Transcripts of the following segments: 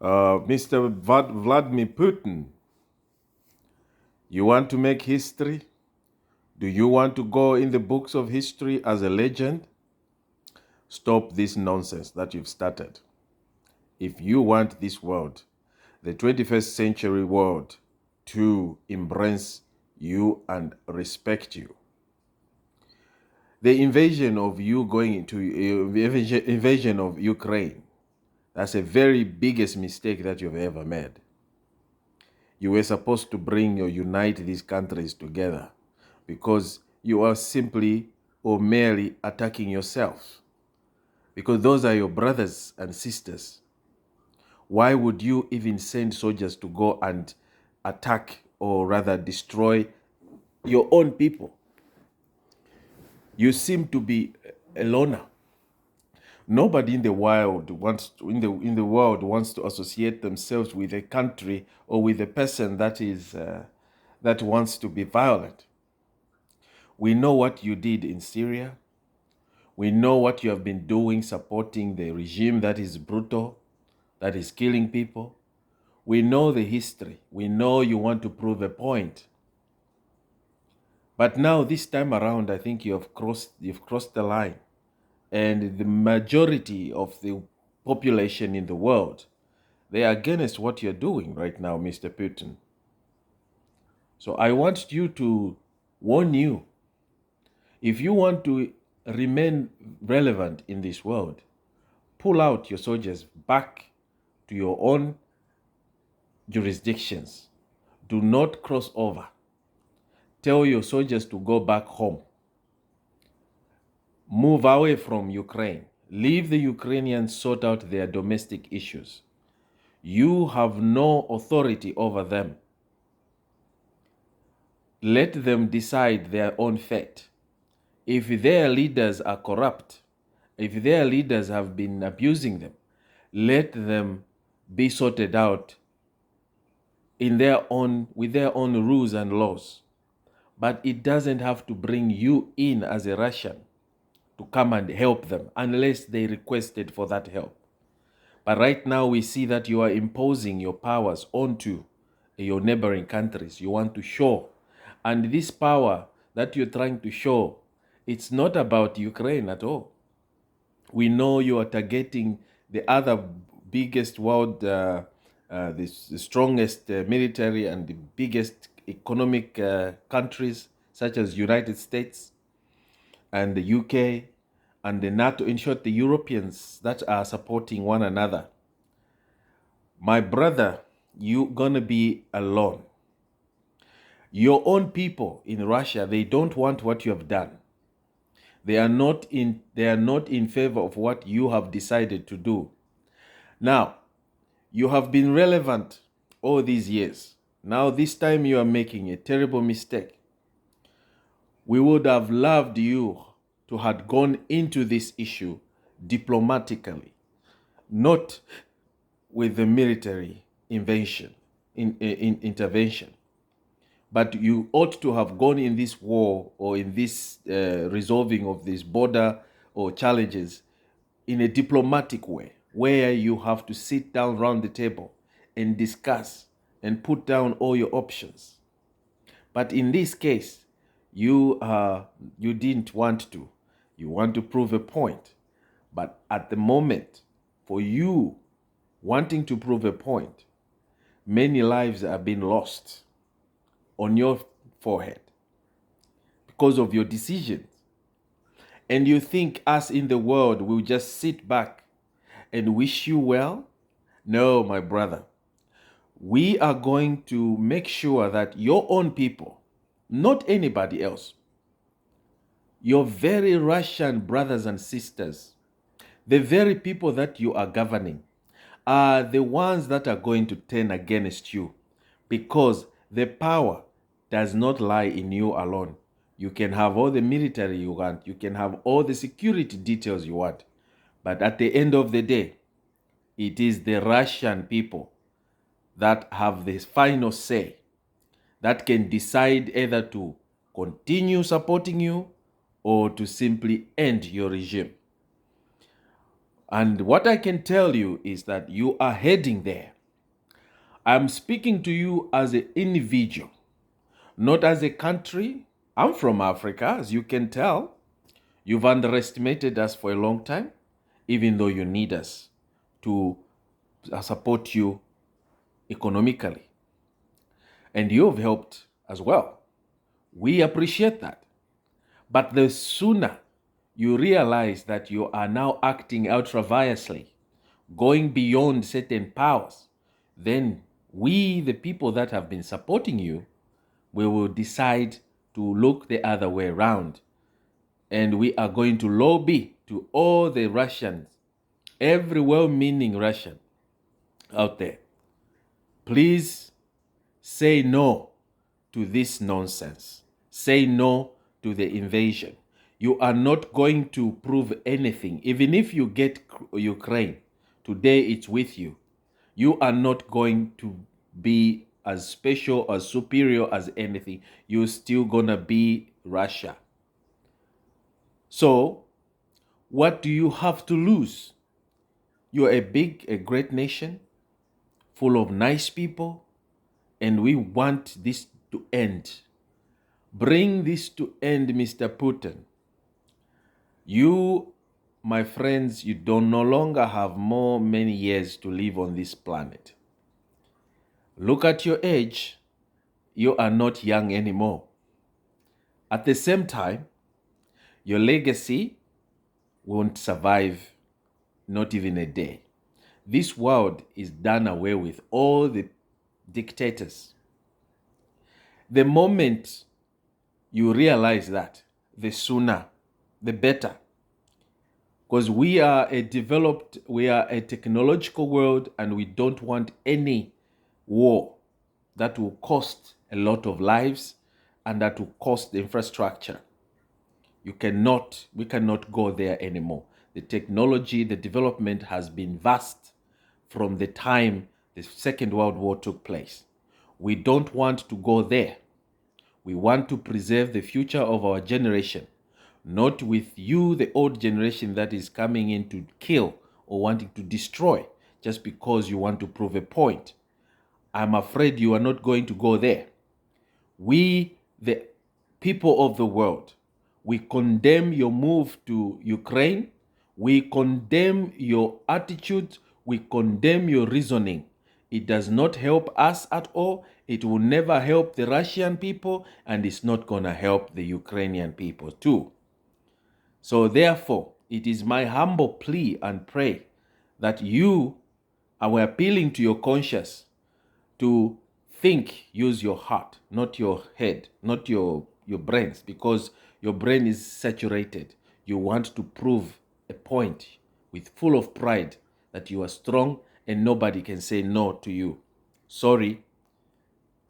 Mr. Vladimir Putin, you want to make history? Do you want to go in the books of history as a legend? Stop this nonsense that you've started. If you want this world, the 21st century world, to embrace you and respect you, the invasion of you going into invasion of Ukraine, that's a very biggest mistake that you've ever made. You were supposed to bring or unite these countries together because you are simply or merely attacking yourself. Because those are your brothers and sisters. Why would you even send soldiers to go and attack or rather destroy your own people? You seem to be a loner. Nobody in the world wants to associate themselves with a country or with a person that wants to be violent. We know what you did in Syria. We know what you have been doing supporting the regime that is brutal, that is killing people. We know the history. We know you want to prove a point. But now this time around, I think you've crossed the line. And the majority of the population in the world, they are against what you're doing right now, Mr. Putin. So I want you to warn you, if you want to remain relevant in this world, pull out your soldiers back to your own jurisdictions. Do not cross over. Tell your soldiers to go back home. Move away from Ukraine. Leave the Ukrainians sort out their domestic issues. You have no authority over them. Let them decide their own fate. If their leaders are corrupt, if their leaders have been abusing them, let them be sorted out with their own rules and laws. But it doesn't have to bring you in as a Russian to come and help them unless they requested for that help. But right now we see that you are imposing your powers onto your neighboring countries. You want to show. And this power that you're trying to show, it's not about Ukraine at all. We know you are targeting the other biggest world, the strongest military and the biggest economic countries such as United States and the UK and the NATO, in short, the Europeans that are supporting one another. My brother, you're gonna be alone. Your own people in Russia, they don't want what you have done. They are not in favor of what you have decided to do. Now, you have been relevant all these years. Now, this time you are making a terrible mistake. We would have loved you to have gone into this issue diplomatically, not with the military intervention. But you ought to have gone in this war or in this resolving of this border or challenges in a diplomatic way, where you have to sit down around the table and discuss and put down all your options. But in this case, you didn't want to. You want to prove a point. But at the moment, for you wanting to prove a point, many lives have been lost on your forehead because of your decisions. And you think us in the world will just sit back and wish you well? No, my brother. We are going to make sure that your own people, not anybody else, your very Russian brothers and sisters, the very people that you are governing, are the ones that are going to turn against you, because the power does not lie in you alone. You can have all the military you want, you can have all the security details you want, but at the end of the day, it is the Russian people that have the final say, that can decide either to continue supporting you or to simply end your regime. And what I can tell you is that you are heading there. I'm speaking to you as an individual, not as a country. I'm from Africa, as you can tell. You've underestimated us for a long time, even though you need us to support you economically. And you've helped as well. We appreciate that. But the sooner you realize that you are now acting ultraviously, going beyond certain powers, then we, the people that have been supporting you, we will decide to look the other way around. And we are going to lobby to all the Russians, every well-meaning Russian out there. Please say no to this nonsense. Say no to the invasion. You are not going to prove anything. Even if you get Ukraine, today it's with you. You are not going to be as special or superior as anything. You're still gonna be Russia. So, what do you have to lose? You're a great nation, full of nice people, and we want this to end. Bring this to end, Mr. Putin. You, my friends, you don't no longer have many years to live on this planet. Look at your age. You are not young anymore. At the same time, your legacy won't survive not even a day. This world is done away with, all the dictators. The moment you realize that, the sooner, the better. Because we are a technological world, and we don't want any war that will cost a lot of lives and that will cost the infrastructure. We cannot go there anymore. The technology, the development has been vast from the time the Second World War took place. We don't want to go there. We want to preserve the future of our generation, not with you, the old generation that is coming in to kill or wanting to destroy just because you want to prove a point. I'm afraid you are not going to go there. We, the people of the world, we condemn your move to Ukraine. We condemn your attitude. We condemn your reasoning. It does not help us at all. It will never help the Russian people, and it's not going to help the Ukrainian people too. So therefore, it is my humble plea and pray that you are appealing to your conscience to think, use your heart, not your head, not your brains, because your brain is saturated. You want to prove a point with full of pride that you are strong and nobody can say no to you. Sorry,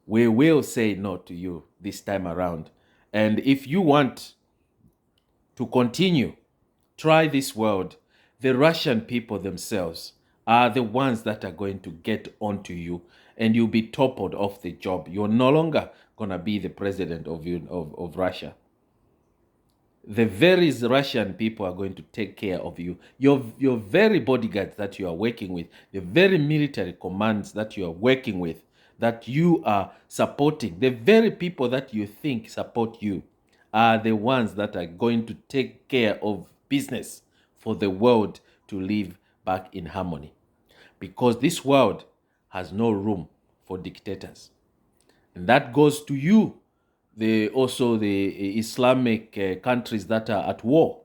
we will say no to you this time around. And if you want to continue, try this world. The Russian people themselves are the ones that are going to get onto you, and you'll be toppled off the job. You're no longer going to be the president of Russia. The very Russian people are going to take care of you. Your very bodyguards that you are working with, the very military commands that you are working with, that you are supporting, the very people that you think support you, are the ones that are going to take care of business for the world to live back in harmony. Because this world has no room for dictators. And that goes to you, also the Islamic countries that are at war.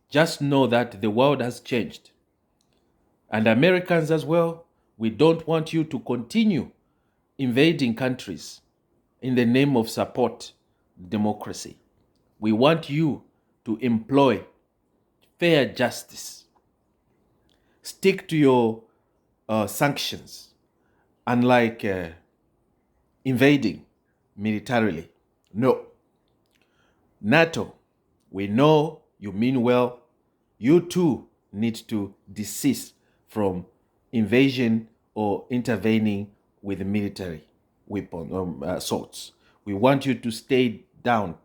Just know that the world has changed. And Americans as well, we don't want you to continue invading countries in the name of support democracy. We want you to employ fair justice. Stick to your sanctions, unlike invading militarily. No. NATO, we know you mean well. You too need to desist from invasion or intervening with military weapon assaults. We want you to stay down.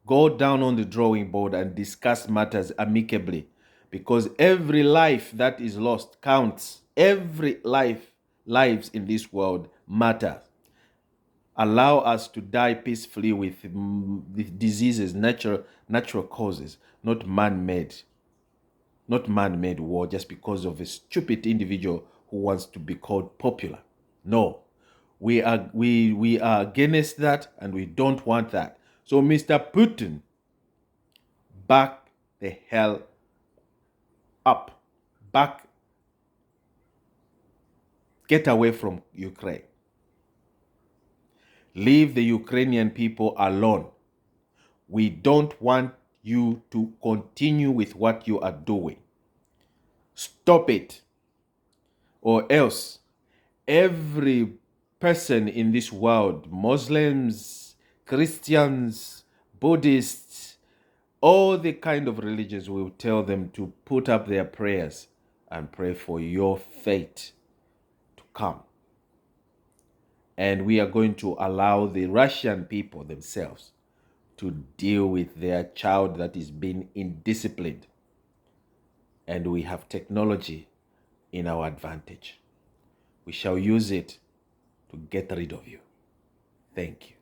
Go down on the drawing board and discuss matters amicably, because every life that is lost counts. Every life lives in this world matter. Allow us to die peacefully with diseases, natural causes, not man-made war just because of a stupid individual who wants to be called popular. No, we are against that, and we don't want that. So, Mr. Putin, back the hell up. Get away from Ukraine. Leave the Ukrainian people alone. We don't want you to continue with what you are doing. Stop it. Or else, every person in this world, Muslims, Christians, Buddhists, all the kind of religions, will tell them to put up their prayers and pray for your fate to come. And we are going to allow the Russian people themselves to deal with their child that is being indisciplined. And we have technology in our advantage. We shall use it to get rid of you. Thank you.